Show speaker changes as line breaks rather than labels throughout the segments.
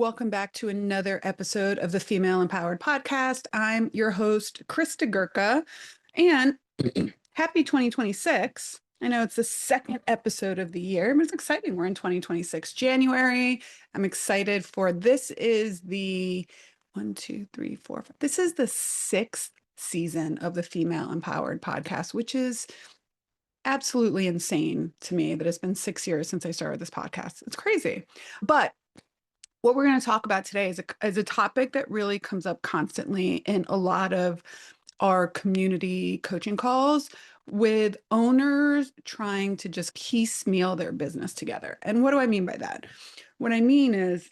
welcome back to another episode of the Female Empowered Podcast. I'm your host, Christa Gurka, and happy 2026. I know it's the second episode of the year, but it's exciting. We're in 2026, January. I'm excited for this is the one, two, three, four, five. This is the sixth season of the Female Empowered Podcast, which is absolutely insane to me that it's been 6 years since I started this podcast. It's crazy. But what we're going to talk about today is a topic that really comes up constantly in a lot of our community coaching calls with owners trying to just piecemeal their business together. And what do I mean by that? What I mean is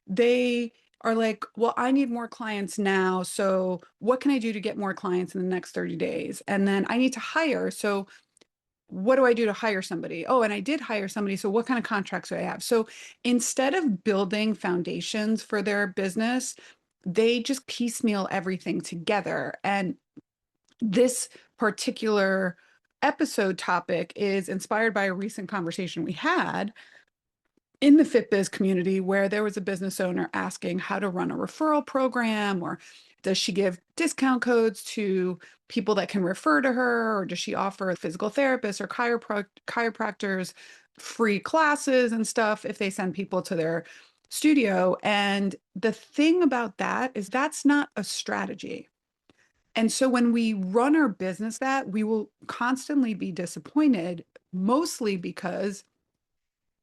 they are like, well, I need more clients now. So what can I do to get more clients in the next 30 days? And then I need to hire. So what do I do to hire somebody? Oh, and I did hire somebody. So what kind of contracts do I have? So instead of building foundations for their business, they just piecemeal everything together. And this particular episode topic is inspired by a recent conversation we had in the FitBiz community where there was a business owner asking how to run a referral program, or does she give discount codes to people that can refer to her, or does she offer physical therapists or chiropractors free classes and stuff if they send people to their studio? And the thing about that is that's not a strategy. And so when we run our business that, we will constantly be disappointed, mostly because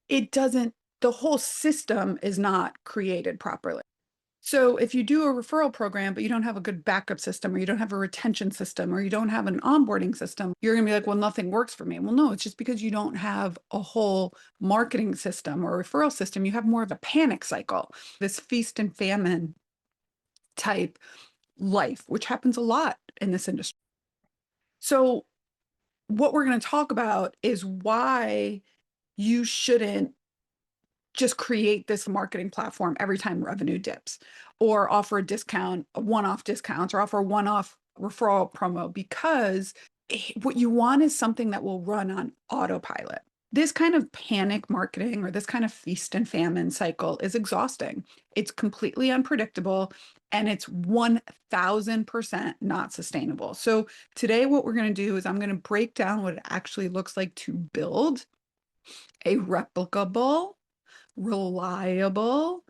the whole system is not created properly. So if you do a referral program, but you don't have a good backup system, or you don't have a retention system, or you don't have an onboarding system, you're going to be like, well, nothing works for me. Well, no, it's just because you don't have a whole marketing system or referral system. You have more of a panic cycle, this feast and famine type life, which happens a lot in this industry. So what we're going to talk about is why you shouldn't just create this marketing platform every time revenue dips, or offer a discount, a one-off discounts, or offer a one-off referral promo, because what you want is something that will run on autopilot. This kind of panic marketing or this kind of feast and famine cycle is exhausting. It's completely unpredictable, and it's 1000% not sustainable. So today what we're going to do is I'm going to break down what it actually looks like to build a replicable, reliable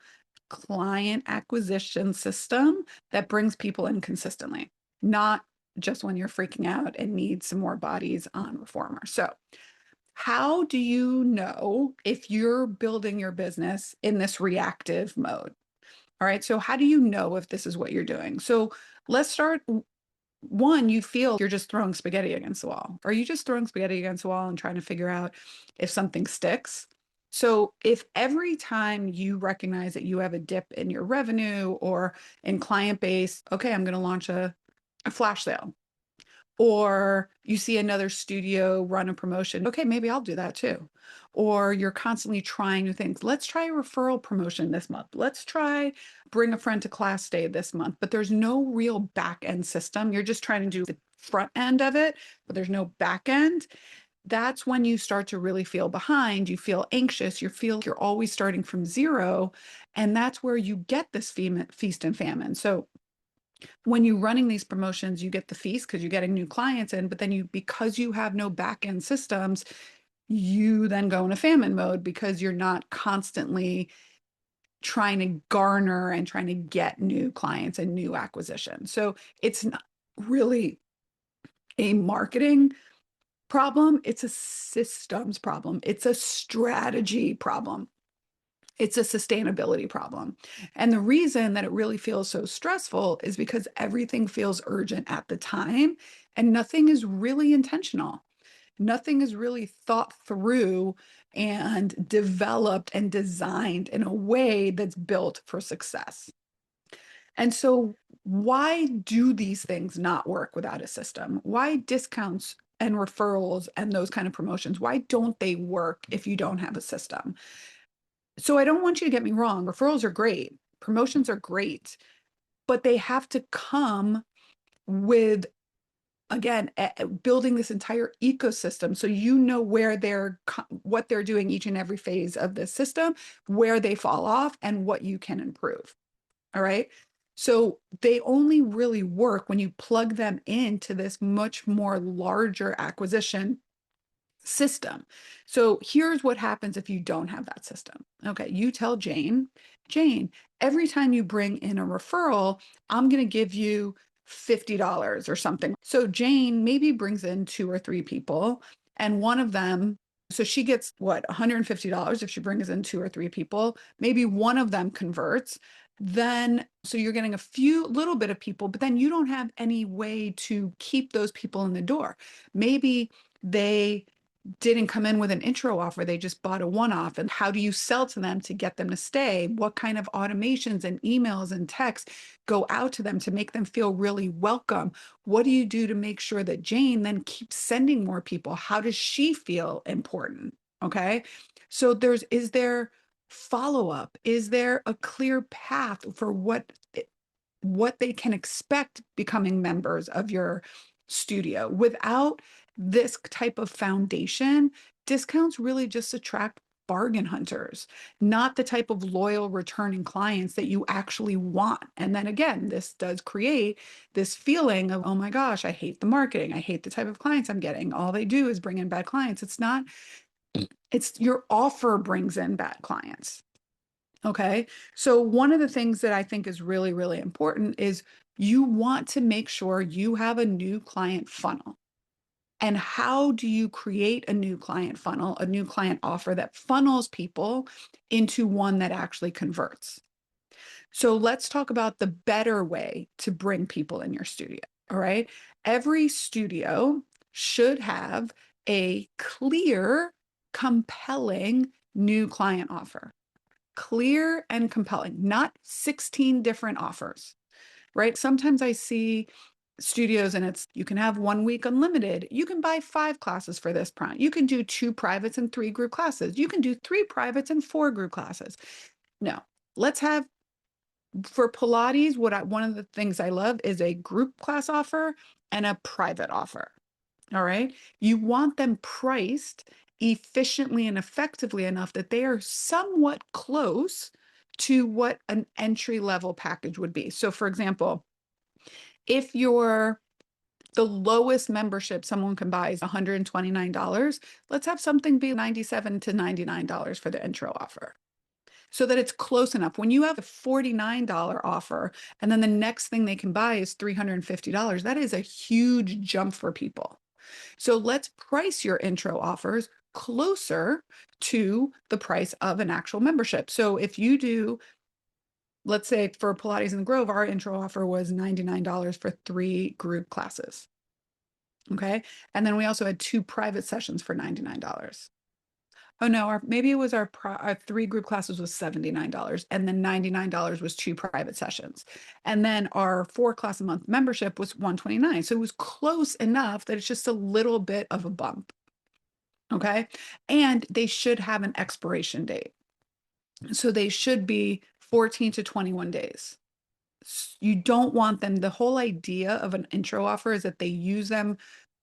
client acquisition system that brings people in consistently, not just when you're freaking out and need some more bodies on Reformer. So how do you know if you're building your business in this reactive mode? All right. So how do you know if this is what you're doing? So let's start. One, you feel you're just throwing spaghetti against the wall. Are you just throwing spaghetti against the wall and trying to figure out if something sticks? So if every time you recognize that you have a dip in your revenue or in client base, okay, I'm going to launch a flash sale. Or you see another studio run a promotion, okay, maybe I'll do that too. Or you're constantly trying new things. Let's try a referral promotion this month. Let's try bring a friend to class day this month. But there's no real back end system. You're just trying to do the front end of it, but there's no back end. That's when you start to really feel behind. You feel anxious. You feel you're always starting from zero. And that's where you get this feast and famine. So when you're running these promotions, you get the feast because you're getting new clients in, but then because you have no back end systems, you then go into famine mode because you're not constantly trying to garner and trying to get new clients and new acquisition. So it's not really a marketing problem. It's a systems problem. It's a strategy problem. It's a sustainability problem. And the reason that it really feels so stressful is because everything feels urgent at the time and nothing is really intentional. Nothing is really thought through and developed and designed in a way that's built for success. And so why do these things not work without a system? Why discounts and referrals and those kind of promotions, why don't they work if you don't have a system? So I don't want you to get me wrong. Referrals are great. Promotions are great, but they have to come with again, building this entire ecosystem so you know where what they're doing each and every phase of the system, where they fall off, and what you can improve. All right. So they only really work when you plug them into this much more larger acquisition system. So here's what happens if you don't have that system. Okay, you tell Jane, every time you bring in a referral, I'm going to give you $50 or something. So Jane maybe brings in two or three people, and one of them, so she gets what, $150 if she brings in two or three people, maybe one of them converts. Then, so you're getting a few little bit of people, but then you don't have any way to keep those people in the door. Maybe they didn't come in with an intro offer. They just bought a one-off. And how do you sell to them to get them to stay? What kind of automations and emails and texts go out to them to make them feel really welcome? What do you do to make sure that Jane then keeps sending more people? How does she feel important? Okay. So is there follow-up? Is there a clear path for what they can expect becoming members of your studio? Without this type of foundation, discounts really just attract bargain hunters, not the type of loyal returning clients that you actually want. And then again, this does create this feeling of, oh my gosh, I hate the marketing. I hate the type of clients I'm getting. All they do is bring in bad clients. It's not, it's your offer brings in bad clients. Okay. So one of the things that I think is really, really important is you want to make sure you have a new client funnel. And how do you create a new client funnel, a new client offer that funnels people into one that actually converts? So let's talk about the better way to bring people in your studio. All right. Every studio should have a clear, compelling new client offer. Clear and compelling, not 16 different offers, right? Sometimes I see studios and it's, you can have 1 week unlimited. You can buy 5 classes for this price. You can do 2 privates and 3 group classes. You can do 3 privates and 4 group classes. No, let's have, for Pilates, one of the things I love is a group class offer and a private offer. All right. You want them priced efficiently and effectively enough that they are somewhat close to what an entry level package would be. So, for example, if the lowest membership someone can buy is $129, let's have something be $97 to $99 for the intro offer, so that it's close enough. When you have a $49 offer and then the next thing they can buy is $350, that is a huge jump for people. So let's price your intro offers closer to the price of an actual membership. So if you do, let's say for Pilates in the Grove, our intro offer was $99 for 3 group classes. Okay. And then we also had 2 private sessions for $99. Oh no, maybe it was our 3 group classes was $79, and then $99 was 2 private sessions. And then our 4 class a month membership was $129. So it was close enough that it's just a little bit of a bump. Okay. And they should have an expiration date. So they should be 14 to 21 days. You don't want them, the whole idea of an intro offer is that they use them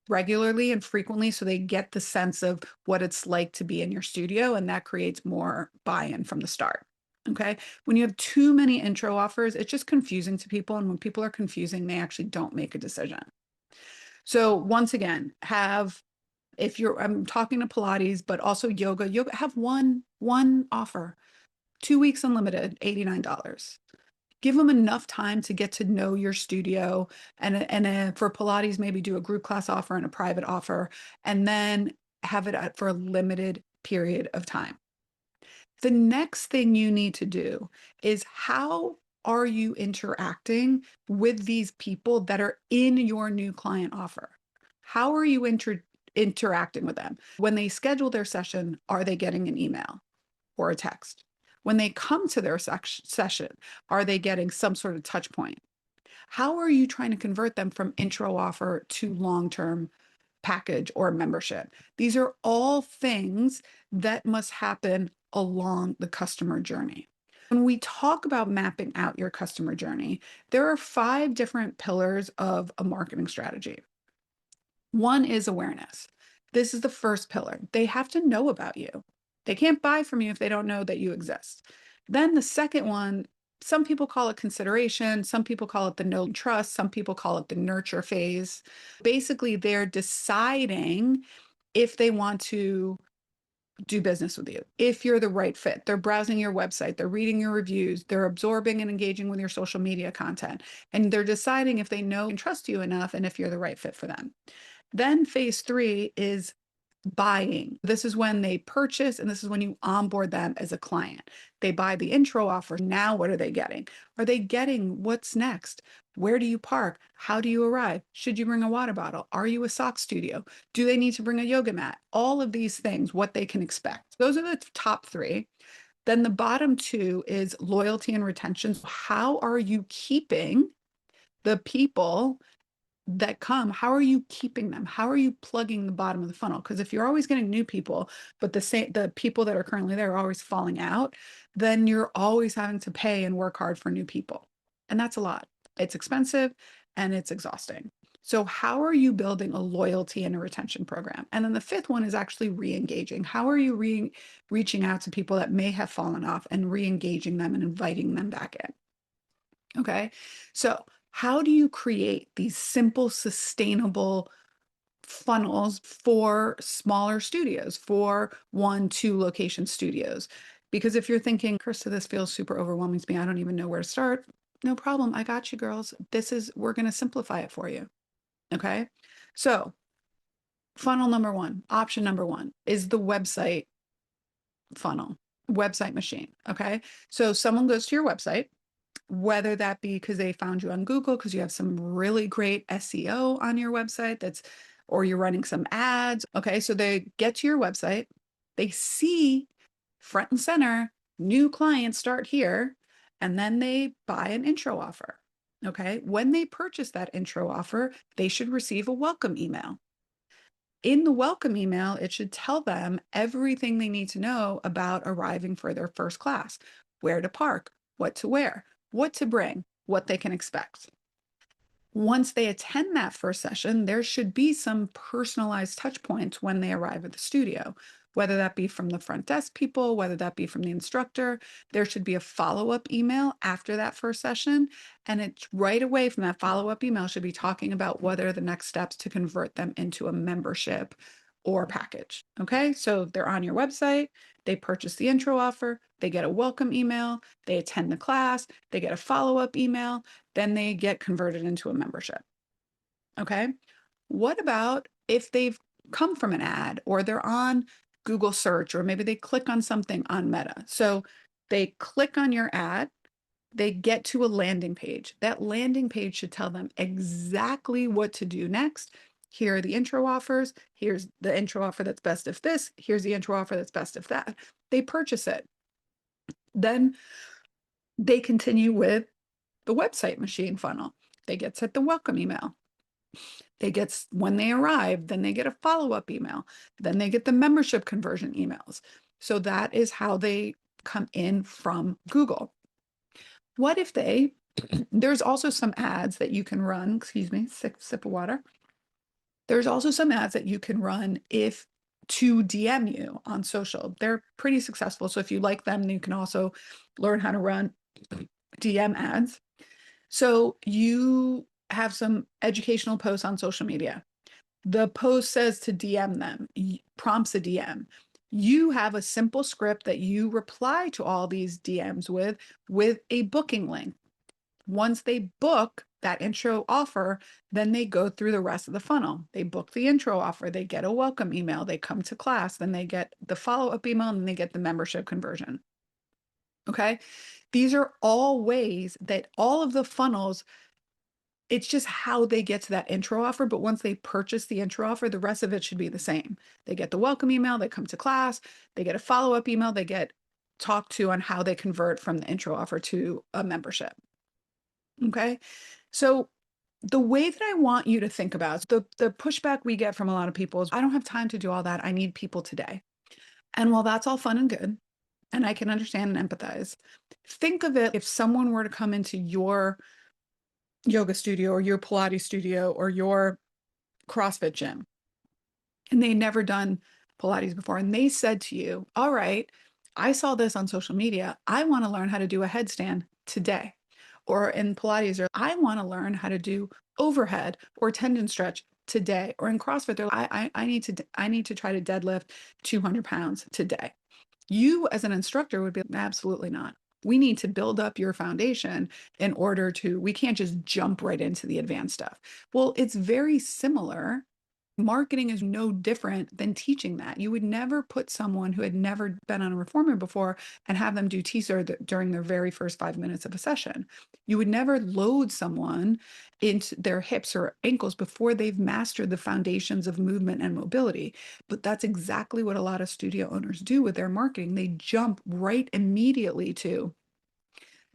regularly and frequently so they get the sense of what it's like to be in your studio, and that creates more buy-in from the start. Okay. When you have too many intro offers, it's just confusing to people. And when people are confusing, they actually don't make a decision. So once again, I'm talking to Pilates, but also yoga, have one offer, 2 weeks unlimited, $89. Give them enough time to get to know your studio, and for Pilates, maybe do a group class offer and a private offer, and then have it for a limited period of time. The next thing you need to do is, how are you interacting with these people that are in your new client offer? How are you interacting with them? When they schedule their session, are they getting an email or a text? When they come to their session, are they getting some sort of touch point? How are you trying to convert them from intro offer to long-term package or membership? These are all things that must happen along the customer journey. When we talk about mapping out your customer journey, there are 5 different pillars of a marketing strategy. One is awareness. This is the first pillar. They have to know about you. They can't buy from you if they don't know that you exist. Then the second one, some people call it consideration, some people call it the know and trust, some people call it the nurture phase. Basically, they're deciding if they want to do business with you, if you're the right fit. They're browsing your website, they're reading your reviews, they're absorbing and engaging with your social media content, and they're deciding if they know and trust you enough and if you're the right fit for them. Then phase three is buying. This is when they purchase, and this is when you onboard them as a client. They buy the intro offer. Now, what are they getting? Are they getting what's next? Where do you park? How do you arrive? Should you bring a water bottle? Are you a sock studio? Do they need to bring a yoga mat? All of these things, what they can expect. Those are the top three. Then the bottom two is loyalty and retention. How are you keeping the people that come? How are you keeping them? How are you plugging the bottom of the funnel? Because if you're always getting new people, but the people that are currently there are always falling out, then you're always having to pay and work hard for new people. And that's a lot. It's expensive and it's exhausting. So how are you building a loyalty and a retention program? And then the fifth one is actually re-engaging. How are you reaching out to people that may have fallen off and re-engaging them and inviting them back in? Okay. So how do you create these simple, sustainable funnels for smaller studios, for 1, 2 location studios? Because if you're thinking, Krista, this feels super overwhelming to me, I don't even know where to start. No problem. I got you, girls. We're going to simplify it for you. Okay. So, funnel number one, option number one is the website funnel, website machine. Okay. So, someone goes to your website, whether that be because they found you on Google because you have some really great SEO on your website or you're running some ads. Okay, so they get to your website, they see front and center, new clients start here, and then they buy an intro offer. Okay, when they purchase that intro offer, they should receive a welcome email. In the welcome email, it should tell them everything they need to know about arriving for their first class, where to park, what to wear, what to bring, what they can expect. Once they attend that first session, there should be some personalized touch points when they arrive at the studio, whether that be from the front desk people, whether that be from the instructor. There should be a follow-up email after that first session. And it's right away from that follow-up email should be talking about what are the next steps to convert them into a membership or package. Okay, so they're on your website, they purchase the intro offer, they get a welcome email, they attend the class, they get a follow-up email, then they get converted into a membership. Okay. What about if they've come from an ad or they're on Google search or maybe they click on something on Meta? So they click on your ad, they get to a landing page. That landing page should tell them exactly what to do next. Here are the intro offers. Here's the intro offer that's best if this. Here's the intro offer that's best if that. They purchase it. Then they continue with the website machine funnel. They get sent the welcome email. When they arrive, then they get a follow-up email. Then they get the membership conversion emails. So that is how they come in from Google. What if there's also some ads that you can run, excuse me, sip of water. There's also some ads that you can run if to DM you on social. They're pretty successful. So if you like them, you can also learn how to run DM ads. So you have some educational posts on social media. The post says to DM them, prompts a DM. You have a simple script that you reply to all these DMs with a booking link. Once they book that intro offer, then they go through the rest of the funnel. They book the intro offer, they get a welcome email, they come to class, then they get the follow-up email, and they get the membership conversion. Okay. These are all ways that all of the funnels, it's just how they get to that intro offer. But once they purchase the intro offer, the rest of it should be the same. They get the welcome email, they come to class, they get a follow-up email, they get talked to on how they convert from the intro offer to a membership. Okay. So the way that I want you to think about the pushback we get from a lot of people is, I don't have time to do all that. I need people today. And while that's all fun and good, and I can understand and empathize, think of it if someone were to come into your yoga studio or your Pilates studio or your CrossFit gym and they'd never done Pilates before. And they said to you, all right, I saw this on social media. I want to learn how to do a headstand today. Or in Pilates, or I want to learn how to do overhead or tendon stretch today. Or in CrossFit, they're like, I need to try to deadlift 200 pounds today. You as an instructor would be absolutely not. We need to build up your foundation in order to, we can't just jump right into the advanced stuff. Well, it's very similar. Marketing is no different than teaching that. You would never put someone who had never been on a reformer before and have them do TSER during their very first 5 minutes of a session. You would never load someone into their hips or ankles before they've mastered the foundations of movement and mobility. But that's exactly what a lot of studio owners do with their marketing. They jump right immediately to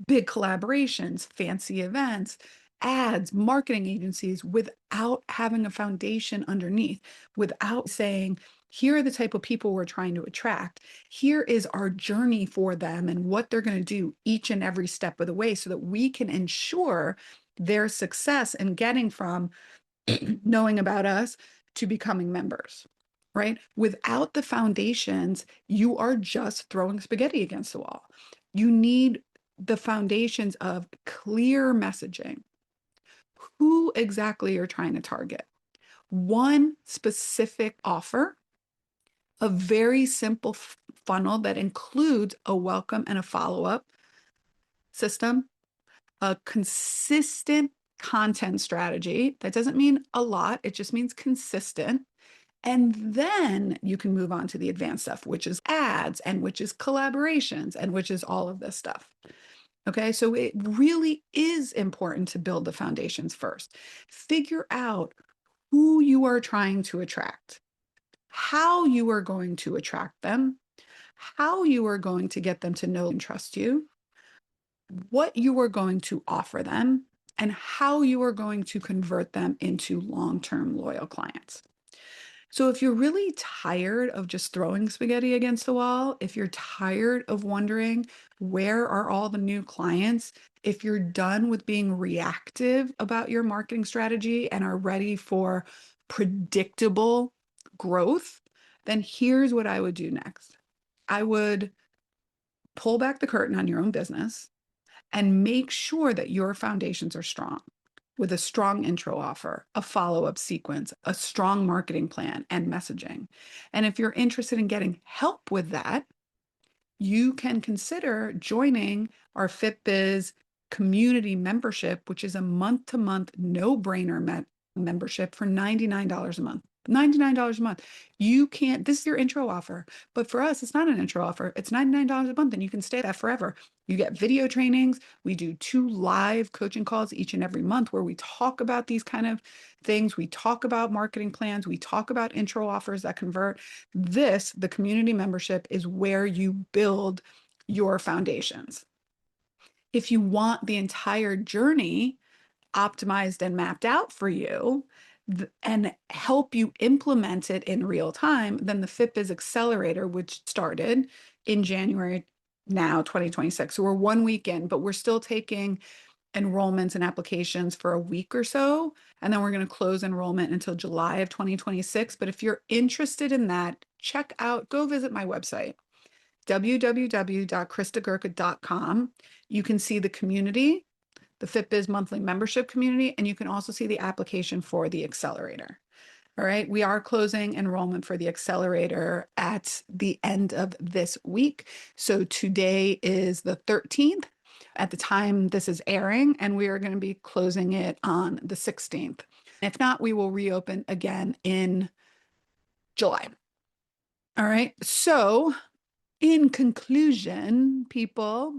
big collaborations, fancy events, ads, marketing agencies without having a foundation underneath, without saying, here are the type of people we're trying to attract. Here is our journey for them and what they're going to do each and every step of the way so that we can ensure their success in getting from knowing about us to becoming members, right? Without the foundations, you are just throwing spaghetti against the wall. You need the foundations of clear messaging, who exactly you're trying to target, one specific offer, a very simple funnel that includes a welcome and a follow-up system, a consistent content strategy. That doesn't mean a lot, it just means consistent. And then you can move on to the advanced stuff, which is ads and which is collaborations and which is all of this stuff. Okay, so it really is important to build the foundations first. Figure out who you are trying to attract, how you are going to attract them, how you are going to get them to know and trust you, what you are going to offer them, and how you are going to convert them into long-term loyal clients. So if you're really tired of just throwing spaghetti against the wall, if you're tired of wondering where are all the new clients, if you're done with being reactive about your marketing strategy and are ready for predictable growth, then here's what I would do next. I would pull back the curtain on your own business and make sure that your foundations are strong with a strong intro offer, a follow-up sequence, a strong marketing plan and messaging. And if you're interested in getting help with that, you can consider joining our FitBiz community membership, which is a month-to-month no-brainer membership for $99 a month. $99 a month. You can't, this is your intro offer, but for us, it's not an intro offer. It's $99 a month and you can stay there forever. You get video trainings. We do 2 live coaching calls each and every month where we talk about these kind of things. We talk about marketing plans. We talk about intro offers that convert. This, the community membership, is where you build your foundations. If you want the entire journey optimized and mapped out for you and help you implement it in real time, then the FitBiz Accelerator, which started in January now, 2026. So we're 1 week in, but we're still taking enrollments and applications for a week or so. And then we're going to close enrollment until July of 2026. But if you're interested in that, check out, go visit my website, www.christagurka.com. You can see the community, the FitBiz monthly membership community, and you can also see the application for the accelerator. All right, we are closing enrollment for the accelerator at the end of this week. So today is the 13th at the time this is airing, and we are going to be closing it on the 16th. If not, we will reopen again in July. All right, so in conclusion, people,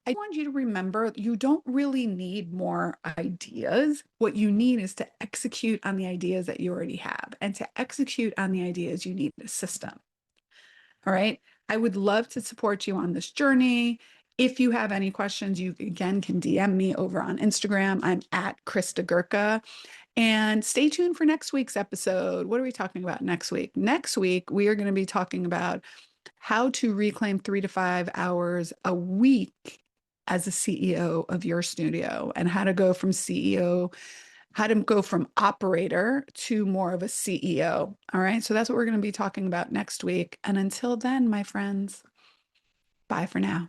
I want you to remember you don't really need more ideas. What you need is to execute on the ideas that you already have. And to execute on the ideas, you need a system. All right. I would love to support you on this journey. If you have any questions, you again can DM me over on Instagram. I'm at Christa Gurka. And stay tuned for next week's episode. What are we talking about next week? Next week, we are going to be talking about how to reclaim 3 to 5 hours a week as a CEO of your studio and how to go from CEO, how to go from operator to more of a CEO. All right. So that's what we're going to be talking about next week. And until then, my friends, bye for now.